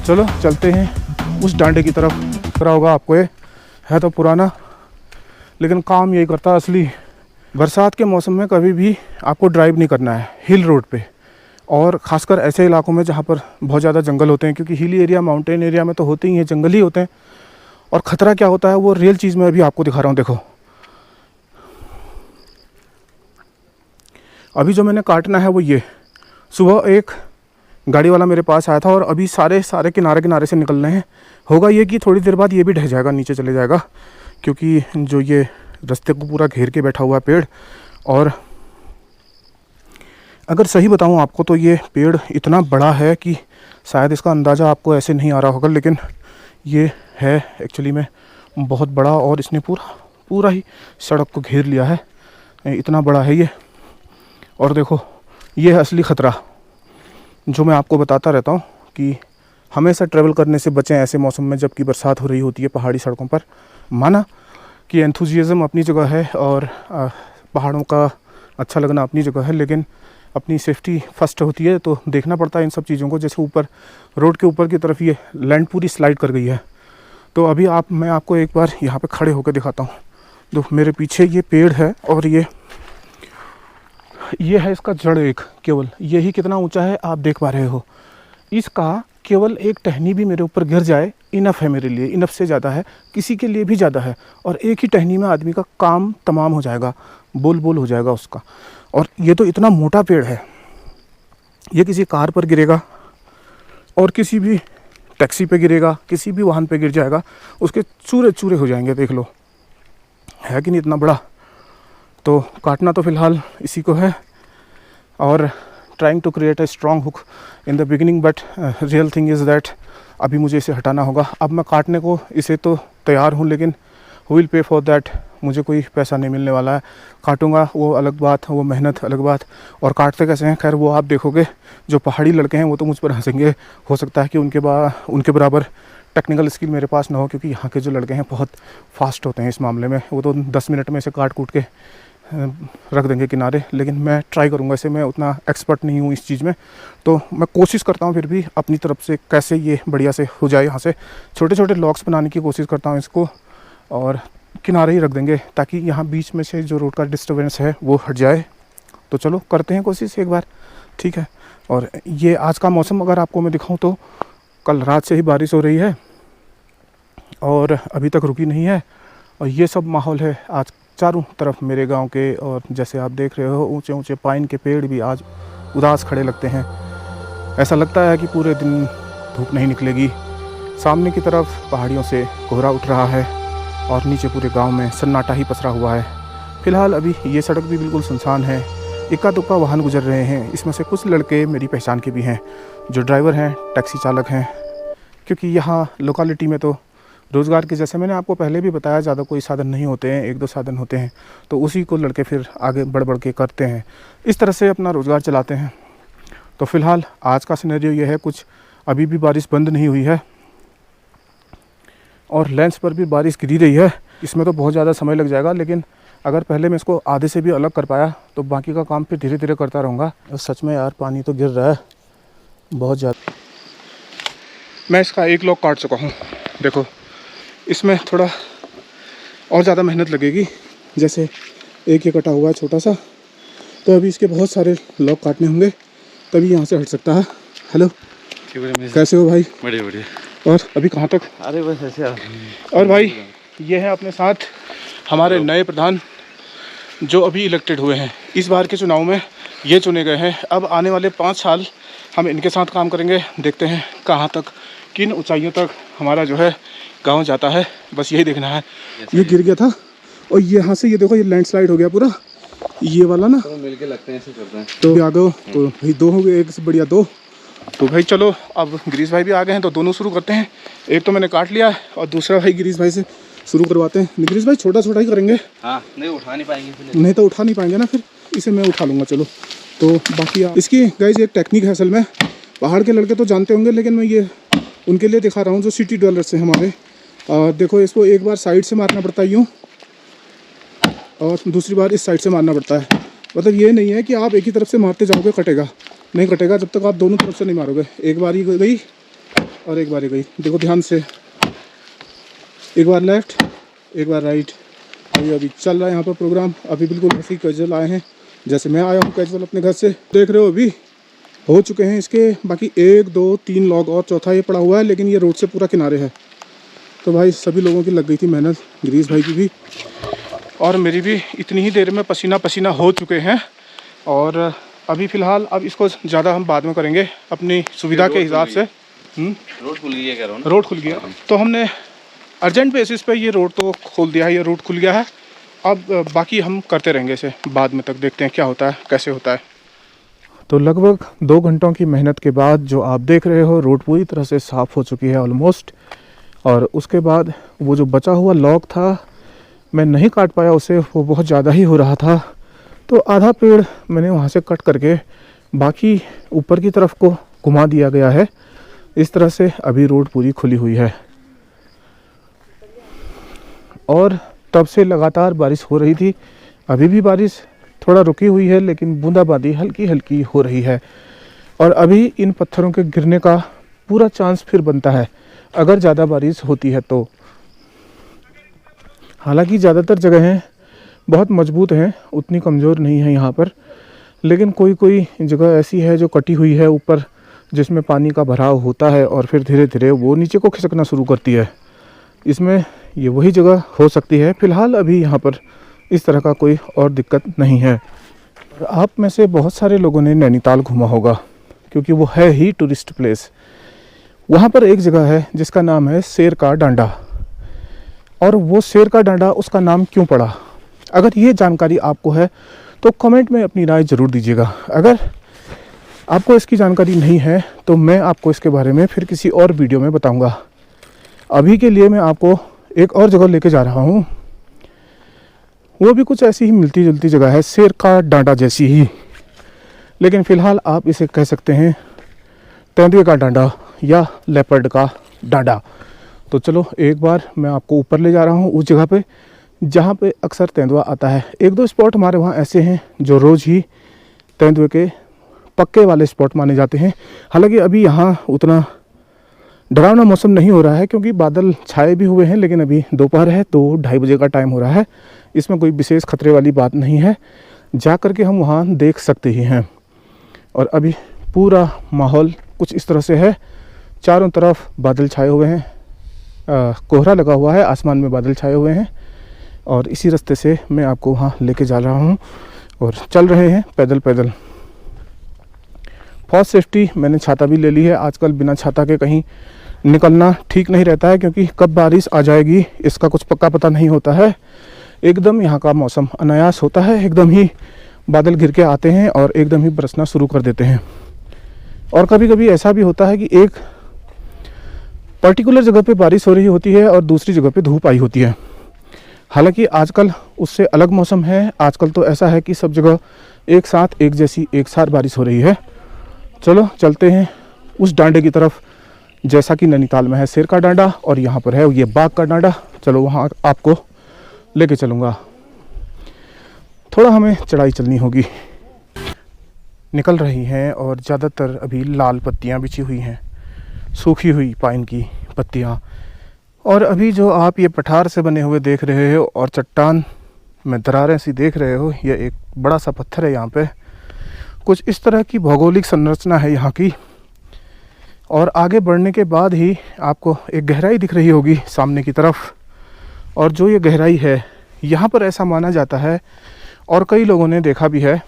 चलो चलते हैं उस डांडे की तरफ। दिख रहा होगा आपको, ये है तो पुराना लेकिन काम यही करता है असली। बरसात के मौसम में कभी भी आपको ड्राइव नहीं करना है हिल रोड पे, और ख़ासकर ऐसे इलाकों में जहाँ पर बहुत ज़्यादा जंगल होते हैं, क्योंकि हिली एरिया माउंटेन एरिया में तो होते ही हैं, जंगल ही होते हैं। और ख़तरा क्या होता है वो रियल चीज़ में अभी आपको दिखा रहा हूँ। देखो अभी जो मैंने काटना है वो ये, सुबह एक गाड़ी वाला मेरे पास आया था और अभी सारे किनारे से निकल रहे हैं। होगा ये कि थोड़ी देर बाद ये भी ढह जाएगा, नीचे चले जाएगा, क्योंकि जो ये रास्ते को पूरा घेर के बैठा हुआ है पेड़। और अगर सही बताऊं आपको तो ये पेड़ इतना बड़ा है कि शायद इसका अंदाज़ा आपको ऐसे नहीं आ रहा होगा, लेकिन ये है एक्चुअली में बहुत बड़ा, और इसने पूरा ही सड़क को घेर लिया है। इतना बड़ा है ये। और देखो ये है असली ख़तरा जो मैं आपको बताता रहता हूँ कि हमेशा ट्रैवल करने से बचें ऐसे मौसम में जबकि बरसात हो रही होती है पहाड़ी सड़कों पर। माना कि एंथुजियाज़म अपनी जगह है और पहाड़ों का अच्छा लगना अपनी जगह है, लेकिन अपनी सेफ्टी फर्स्ट होती है, तो देखना पड़ता है इन सब चीज़ों को। जैसे ऊपर रोड के ऊपर की तरफ ये लैंड पूरी स्लाइड कर गई है, तो अभी मैं आपको एक बार यहाँ पे खड़े होकर दिखाता हूँ। तो मेरे पीछे ये पेड़ है और ये है इसका जड़, एक केवल यही कितना ऊंचा है आप देख पा रहे हो। इसका केवल एक टहनी भी मेरे ऊपर गिर जाए इनफ है मेरे लिए, इनफ से ज़्यादा है, किसी के लिए भी ज़्यादा है। और एक ही टहनी में आदमी का काम तमाम हो जाएगा, बोल हो जाएगा उसका। और ये तो इतना मोटा पेड़ है, ये किसी कार पर गिरेगा और किसी भी टैक्सी पे गिरेगा, किसी भी वाहन पे गिर जाएगा, उसके चूरे चूरे हो जाएंगे। देख लो, है कि नहीं इतना बड़ा। तो काटना तो फ़िलहाल इसी को है, और trying to create a strong hook in the beginning, but real thing is that अभी मुझे इसे हटाना होगा। अब मैं काटने को इसे तो तैयार हूँ, लेकिन who will pay for that, मुझे कोई पैसा नहीं मिलने वाला है। काटूंगा वो अलग बात, वो मेहनत अलग बात, और काटते कैसे हैं खैर वो आप देखोगे। जो पहाड़ी लड़के हैं वो तो मुझ पर हंसेंगे, हो सकता है कि उनके बराबर टेक्निकल स्किल मेरे पास ना हो, क्योंकि यहाँ के जो लड़के हैं बहुत फास्ट होते हैं इस मामले में। वो तो 10 मिनट में इसे काट कूट के रख देंगे किनारे, लेकिन मैं ट्राई करूँगा इसे। मैं उतना एक्सपर्ट नहीं हूँ इस चीज़ में, तो मैं कोशिश करता हूँ फिर भी अपनी तरफ से कैसे ये बढ़िया से हो जाए। यहाँ से छोटे छोटे लॉक्स बनाने की कोशिश करता हूँ इसको, और किनारे ही रख देंगे ताकि यहाँ बीच में से जो रोड का डिस्टर्बेंस है वो हट जाए। तो चलो करते हैं कोशिश एक बार, ठीक है। और ये आज का मौसम अगर आपको मैं दिखाऊँ तो कल रात से ही बारिश हो रही है और अभी तक रुकी नहीं है। और ये सब माहौल है आज चारों तरफ मेरे गांव के, और जैसे आप देख रहे हो ऊंचे ऊंचे पाइन के पेड़ भी आज उदास खड़े लगते हैं। ऐसा लगता है कि पूरे दिन धूप नहीं निकलेगी। सामने की तरफ पहाड़ियों से कोहरा उठ रहा है और नीचे पूरे गांव में सन्नाटा ही पसरा हुआ है। फ़िलहाल अभी ये सड़क भी बिल्कुल सुनसान है, इक्का दुक्का वाहन गुजर रहे हैं। इसमें से कुछ लड़के मेरी पहचान के भी हैं, जो ड्राइवर हैं, टैक्सी चालक हैं, क्योंकि यहाँ लोकेलिटी में तो रोज़गार के, जैसे मैंने आपको पहले भी बताया, ज़्यादा कोई साधन नहीं होते हैं, 1-2 साधन होते हैं, तो उसी को लड़के फिर आगे बढ़ के करते हैं, इस तरह से अपना रोज़गार चलाते हैं। तो फ़िलहाल आज का सिनेरियो ये है, कुछ अभी भी बारिश बंद नहीं हुई है और लेंस पर भी बारिश गिरी रही है। इसमें तो बहुत ज़्यादा समय लग जाएगा, लेकिन अगर पहले मैं इसको आधे से भी अलग कर पाया तो बाकी का काम फिर धीरे धीरे करता रहूँगा। और सच में यार पानी तो गिर रहा है बहुत ज़्यादा। मैं इसका एक लॉक काट चुका हूँ, देखो इसमें थोड़ा और ज़्यादा मेहनत लगेगी। जैसे एक ये कटा हुआ है छोटा सा, तो अभी इसके बहुत सारे लॉक काटने होंगे तभी यहाँ से हट सकता है। हेलो, कैसे हो भाई? बढ़िया बढ़िया। और अभी कहाँ तक? अरे बस ऐसे। और भाई ये है अपने साथ हमारे नए प्रधान, जो अभी इलेक्टेड हुए हैं। इस बार के चुनाव में ये चुने गए हैं। अब आने वाले 5 साल हम इनके साथ काम करेंगे, देखते हैं कहाँ तक, किन ऊंचाइयों तक हमारा जो है गांव जाता है, बस यही देखना है। ये गिर गया था और यहाँ से ये देखो ये लैंडस्लाइड हो गया पूरा, ये वाला ना, तो मिलके लगते हैं ऐसे करते हैं। तो आ गए तो भाई 2 हो गए, एक से बढ़िया 2। तो भाई चलो अब गिरीश भाई भी आ गए हैं, तो दोनों शुरू करते हैं। एक तो मैंने काट लिया और दूसरा भाई गिरीश भाई से शुरू करवाते हैं। गिरीश भाई छोटा छोटा ही करेंगे। हाँ, नहीं उठा नहीं पाएंगे, नहीं तो उठा नहीं पाएंगे ना, फिर इसे मैं उठा लूँगा। चलो तो बाकी इसकी गाइज एक टेक्निक है असल में, पहाड़ के लड़के तो जानते होंगे, लेकिन मैं ये उनके लिए दिखा रहा हूँ जो सिटी डवेलपर्स हैं हमारे। देखो इसको एक बार साइड से मारना पड़ता है यूँ, और दूसरी बार इस साइड से मारना पड़ता है। मतलब ये नहीं है कि आप एक ही तरफ से मारते जाओगे कटेगा, नहीं कटेगा जब तक आप दोनों तरफ से नहीं मारोगे। एक बार ही गई और एक बार ही गई। देखो ध्यान से, एक बार लेफ्ट, एक बार राइट। अभी चल रहा है यहाँ पर प्रोग्राम। अभी बिल्कुल ऐसे ही कैजुअल आए हैं जैसे मैं आया हूँ कैजुअल अपने घर से। देख रहे हो अभी हो चुके हैं इसके बाकी 1 2 3 लॉग और चौथा ये पड़ा हुआ है, लेकिन ये रोड से पूरा किनारे है। तो भाई सभी लोगों की लग गई थी मेहनत, गिरीश भाई की भी और मेरी भी। इतनी ही देर में पसीना पसीना हो चुके हैं। और अभी फ़िलहाल अब इसको ज़्यादा हम बाद में करेंगे अपनी सुविधा के हिसाब से। रोड खुल गई है कह रहा हूँ। रोड खुल गया तो हमने अर्जेंट बेसिस पे ये रोड तो खोल दिया है, ये रूट खुल गया है। अब बाकी हम करते रहेंगे इसे बाद में, तक देखते हैं क्या होता है कैसे होता है। तो लगभग 2 घंटों की मेहनत के बाद जो आप देख रहे हो रोड पूरी तरह से साफ़ हो चुकी है ऑलमोस्ट। और उसके बाद वो जो बचा हुआ लॉग था मैं नहीं काट पाया उसे, वो बहुत ज़्यादा ही हो रहा था। तो आधा पेड़ मैंने वहाँ से कट करके बाकी ऊपर की तरफ को घुमा दिया गया है। इस तरह से अभी रोड पूरी खुली हुई है। और तब से लगातार बारिश हो रही थी। अभी भी बारिश थोड़ा रुकी हुई है, लेकिन बूंदाबांदी हल्की हल्की हो रही है। और अभी इन पत्थरों के गिरने का पूरा चांस फिर बनता है अगर ज़्यादा बारिश होती है तो। हालांकि ज़्यादातर जगहें बहुत मजबूत हैं, उतनी कमज़ोर नहीं है यहाँ पर। लेकिन कोई कोई जगह ऐसी है जो कटी हुई है ऊपर, जिसमें पानी का भराव होता है और फिर धीरे धीरे वो नीचे को खिसकना शुरू करती है। इसमें ये वही जगह हो सकती है। फ़िलहाल अभी यहाँ पर इस तरह का कोई और दिक्कत नहीं है। और आप में से बहुत सारे लोगों ने नैनीताल घूमा होगा, क्योंकि वो है ही टूरिस्ट प्लेस। वहाँ पर एक जगह है जिसका नाम है शेर का डांडा। और वो शेर का डांडा उसका नाम क्यों पड़ा, अगर ये जानकारी आपको है तो कमेंट में अपनी राय ज़रूर दीजिएगा। अगर आपको इसकी जानकारी नहीं है तो मैं आपको इसके बारे में फिर किसी और वीडियो में बताऊँगा। अभी के लिए मैं आपको एक और जगह लेके जा रहा हूँ, वो भी कुछ ऐसी ही मिलती जुलती जगह है, शेर का डांडा जैसी ही। लेकिन फ़िलहाल आप इसे कह सकते हैं तेंदुए का डांडा या लेपर्ड का डांडा। तो चलो एक बार मैं आपको ऊपर ले जा रहा हूँ उस जगह पे जहाँ पे अक्सर तेंदुआ आता है। 1 2 स्पॉट हमारे वहाँ ऐसे हैं जो रोज़ ही तेंदुए के पक्के वाले स्पॉट माने जाते हैं। हालांकि अभी यहाँ उतना डरावना मौसम नहीं हो रहा है, क्योंकि बादल छाए भी हुए हैं, लेकिन अभी दोपहर है तो 2:30 बजे का टाइम हो रहा है। इसमें कोई विशेष खतरे वाली बात नहीं है, जा कर के हम वहाँ देख सकते ही हैं। और अभी पूरा माहौल कुछ इस तरह से है, चारों तरफ बादल छाए हुए हैं, कोहरा लगा हुआ है, आसमान में बादल छाए हुए हैं। और इसी रास्ते से मैं आपको वहाँ लेके जा रहा हूँ और चल रहे हैं पैदल पैदल। फॉर सेफ्टी मैंने छाता भी ले ली है। आजकल बिना छाता के कहीं निकलना ठीक नहीं रहता है, क्योंकि कब बारिश आ जाएगी इसका कुछ पक्का पता नहीं होता है। एकदम यहाँ का मौसम अनायास होता है, एकदम ही बादल घिर के आते हैं और एकदम ही बरसना शुरू कर देते हैं। और कभी कभी ऐसा भी होता है कि एक पर्टिकुलर जगह पे बारिश हो रही होती है और दूसरी जगह पे धूप आई होती है। हालांकि आजकल उससे अलग मौसम है। आजकल तो ऐसा है कि सब जगह एक साथ एक साथ बारिश हो रही है। चलो चलते हैं उस डांडे की तरफ, जैसा कि नैनीताल में है शेर का डांडा और यहाँ पर है ये बाघ का डांडा। चलो वहाँ आपको लेके चलूँगा। थोड़ा हमें चढ़ाई चलनी होगी। निकल रही हैं और ज़्यादातर अभी लाल पत्तियाँ बिछी हुई हैं, सूखी हुई पाइन की पत्तियाँ। और अभी जो आप ये पठार से बने हुए देख रहे हो और चट्टान में दरारें सी देख रहे हो, यह एक बड़ा सा पत्थर है। यहाँ पे कुछ इस तरह की भौगोलिक संरचना है यहाँ की। और आगे बढ़ने के बाद ही आपको एक गहराई दिख रही होगी सामने की तरफ। और जो ये गहराई है यहाँ पर ऐसा माना जाता है और कई लोगों ने देखा भी है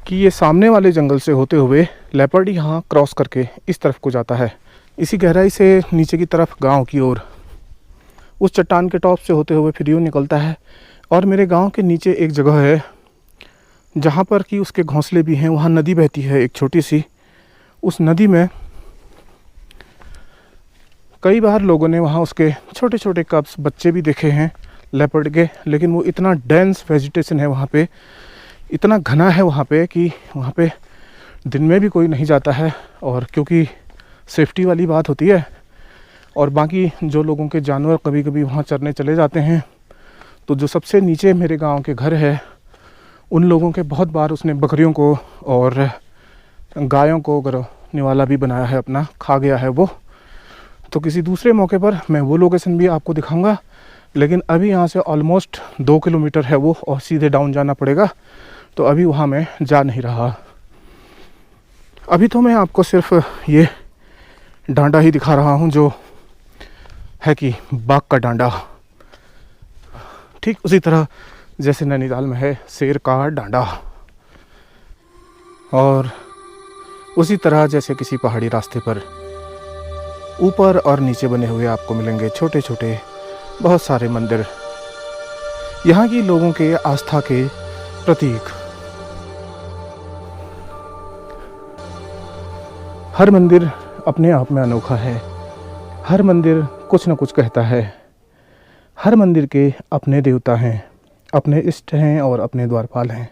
कि ये सामने वाले जंगल से होते हुए लेपर्ड यहाँ क्रॉस करके इस तरफ को जाता है, इसी गहराई से नीचे की तरफ गांव की ओर, उस चट्टान के टॉप से होते हुए फिर यूँ निकलता है। और मेरे गांव के नीचे एक जगह है जहाँ पर कि उसके घोंसले भी हैं। वहाँ नदी बहती है एक छोटी सी। उस नदी में कई बार लोगों ने वहाँ उसके छोटे छोटे कब्स बच्चे भी देखे हैं लेपर्ड के। लेकिन वो इतना डेंस वेजिटेशन है वहाँ पे, इतना घना है वहाँ पे कि वहाँ पे दिन में भी कोई नहीं जाता है। और क्योंकि सेफ्टी वाली बात होती है, और बाकी जो लोगों के जानवर कभी कभी वहाँ चरने चले जाते हैं, तो जो सबसे नीचे मेरे गांव के घर है उन लोगों के बहुत बार उसने बकरियों को और गायों को अगर निवाला भी बनाया है अपना, खा गया है वो। तो किसी दूसरे मौके पर मैं वो लोकेशन भी आपको दिखाऊंगा, लेकिन अभी यहाँ से ऑलमोस्ट 2 किलोमीटर है वो और सीधे डाउन जाना पड़ेगा, तो अभी वहाँ मैं जा नहीं रहा। अभी तो मैं आपको सिर्फ ये डांडा ही दिखा रहा हूँ जो है कि बाघ का डांडा, ठीक उसी तरह जैसे नैनीताल में है शेर का डांडा, और उसी तरह जैसे किसी पहाड़ी रास्ते पर ऊपर और नीचे बने हुए आपको मिलेंगे छोटे छोटे बहुत सारे मंदिर, यहाँ की लोगों के आस्था के प्रतीक। हर मंदिर अपने आप में अनोखा है, हर मंदिर कुछ न कुछ कहता है, हर मंदिर के अपने देवता हैं, अपने इष्ट हैं और अपने द्वारपाल हैं,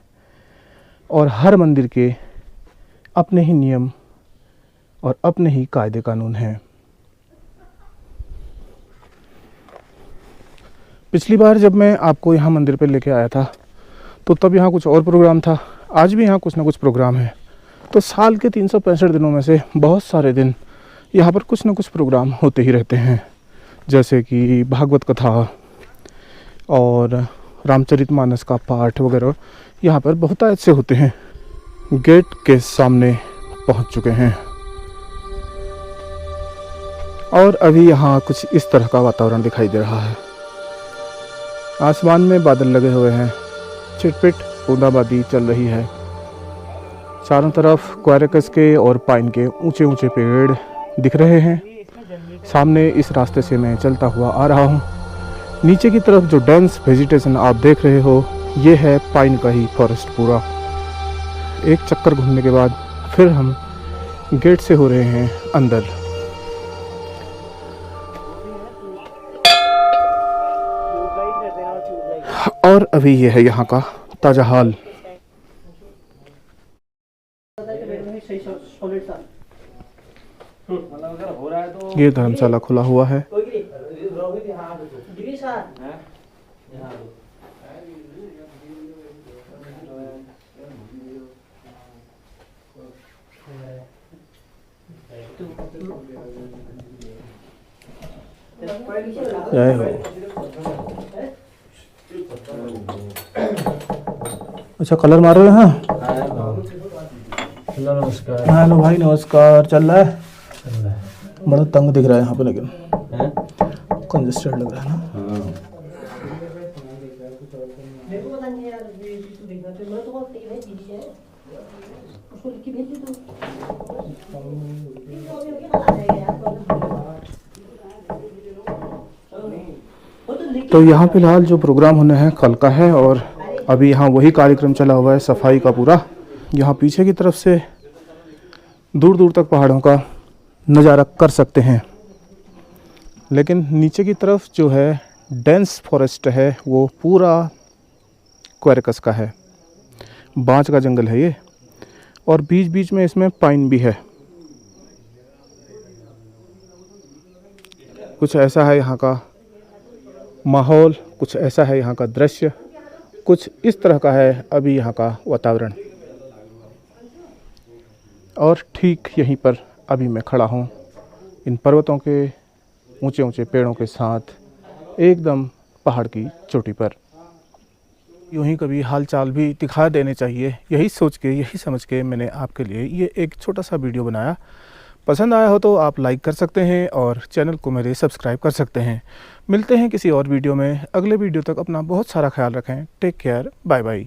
और हर मंदिर के अपने ही नियम और अपने ही कायदे कानून हैं। पिछली बार जब मैं आपको यहाँ मंदिर पे लेके आया था तो तब यहाँ कुछ और प्रोग्राम था, आज भी यहाँ कुछ ना कुछ प्रोग्राम है। तो साल के 365 दिनों में से बहुत सारे दिन यहाँ पर कुछ ना कुछ प्रोग्राम होते ही रहते हैं, जैसे कि भागवत कथा और रामचरितमानस का पाठ वगैरह यहाँ पर बहुतायत से होते हैं। गेट के सामने पहुँच चुके हैं और अभी यहाँ कुछ इस तरह का वातावरण दिखाई दे रहा है। आसमान में बादल लगे हुए हैं, छिटपिट बूंदाबांदी चल रही है। चारों तरफ क्वारकस के और पाइन के ऊंचे ऊंचे पेड़ दिख रहे हैं। सामने इस रास्ते से मैं चलता हुआ आ रहा हूँ। नीचे की तरफ जो डेंस वेजिटेशन आप देख रहे हो, ये है पाइन का ही फॉरेस्ट पूरा। एक चक्कर घूमने के बाद फिर हम गेट से हो रहे हैं अंदर। और अभी ये है यहाँ का ताजा हाल। ये धर्मशाला खुला हुआ है। जय हो। अच्छा कलर मारो है। हाँ हेलो नमस्कार। हेलो भाई नमस्कार। चल रहा है? बड़ा तंग दिख रहा है यहाँ पे, लेकिन कंजेस्टेड लग रहा है ना। तो यहाँ फिलहाल जो प्रोग्राम होने हैं कल का है, और अभी यहाँ वही कार्यक्रम चला हुआ है सफाई का पूरा। यहाँ पीछे की तरफ से दूर दूर तक पहाड़ों का नज़ारा कर सकते हैं, लेकिन नीचे की तरफ जो है डेंस फॉरेस्ट है वो पूरा क्वारकस का है, बांज का जंगल है ये, और बीच बीच में इसमें पाइन भी है। कुछ ऐसा है यहाँ का माहौल, कुछ ऐसा है यहाँ का दृश्य, कुछ इस तरह का है अभी यहाँ का वातावरण। और ठीक यहीं पर अभी मैं खड़ा हूँ इन पर्वतों के ऊंचे ऊंचे पेड़ों के साथ, एकदम पहाड़ की चोटी पर। यूँ ही कभी हालचाल भी दिखा देने चाहिए, यही सोच के यही समझ के मैंने आपके लिए ये एक छोटा सा वीडियो बनाया। पसंद आया हो तो आप लाइक कर सकते हैं और चैनल को मेरे सब्सक्राइब कर सकते हैं। मिलते हैं किसी और वीडियो में। अगले वीडियो तक अपना बहुत सारा ख्याल रखें। Take care, bye bye.